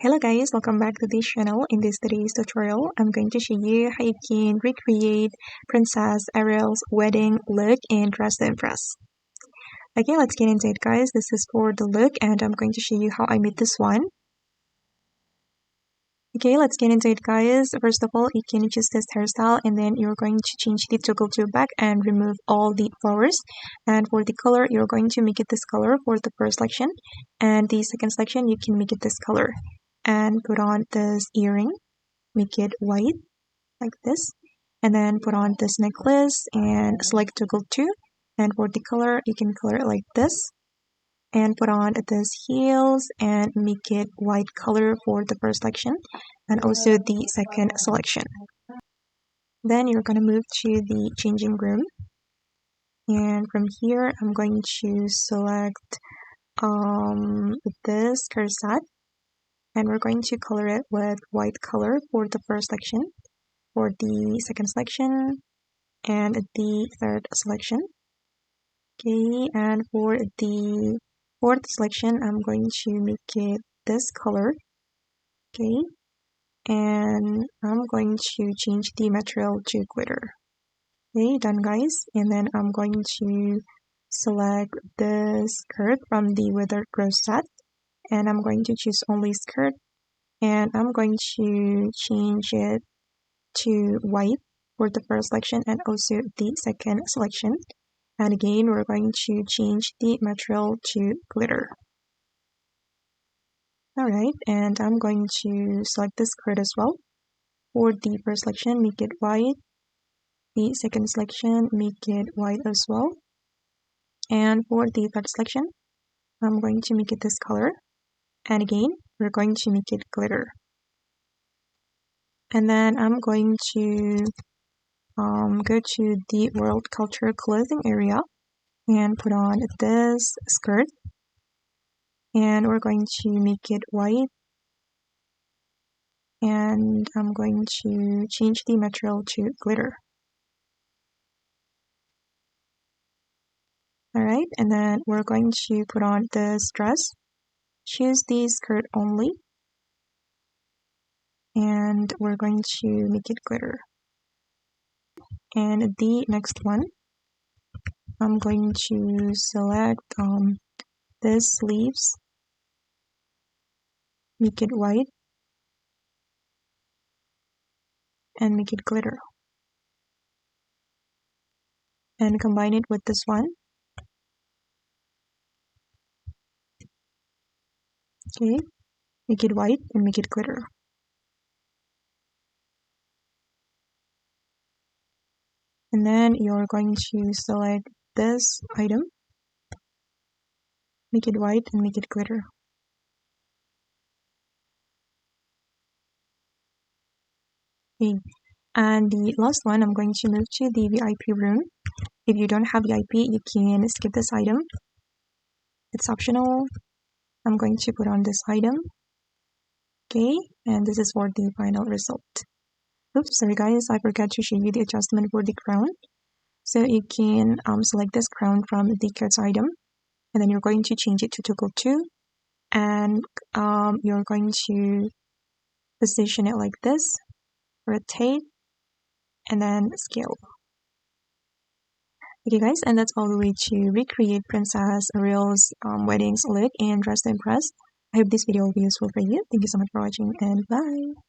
Hello guys, welcome back to this channel. In this today's tutorial, I'm going to show you how you can recreate Princess Ariel's wedding look and dress to impress. Okay, let's get into it guys. This is for the look and I'm going to show you how I made this one. Okay, let's get into it guys. First of all, you can choose this hairstyle and then you're going to change the toggle to back and remove all the flowers. And for the color, you're going to make it this color for the first selection. And the second selection, you can make it this color. And put on this earring, make it white like this, and then put on this necklace and select toggle 2, and for the color you can color it like this, and put on this heels and make it white color for the first selection and also the second selection. Then you're going to move to the changing room, and from here I'm going to select this corset. And we're going to color it with white color for the first section, for the second selection, and the third selection. Okay, and for the fourth selection, I'm going to make it this color. Okay, and I'm going to change the material to glitter. Okay, done guys. And then I'm going to select the skirt from the Withered Rose set. And I'm going to choose only skirt, and I'm going to change it to white for the first selection and also the second selection. And again, we're going to change the material to glitter. Alright, and I'm going to select the skirt as well. For the first selection, make it white. The second selection, make it white as well. And for the third selection, I'm going to make it this color. And again, we're going to make it glitter. And then I'm going to go to the World Culture Clothing area and put on this skirt. And we're going to make it white. And I'm going to change the material to glitter. Alright, and then we're going to put on this dress. Choose the skirt only. And we're going to make it glitter. And the next one, I'm going to select the sleeves, make it white, and make it glitter. And combine it with this one. Okay, make it white and make it glitter. And then you're going to select this item, make it white and make it glitter. Okay, and the last one, I'm going to move to the VIP room. If you don't have VIP, you can skip this item. It's optional. I'm going to put on this item. Okay, and this is for the final result. Oops, sorry guys, I forgot to show you the adjustment for the crown. So you can select this crown from the cards item, and then you're going to change it to toggle 2, and you're going to position it like this, rotate, and then scale. Okay guys, and that's all the way to recreate Princess Ariel's wedding's look and dress to impress. I hope this video will be useful for you. Thank you so much for watching, and bye!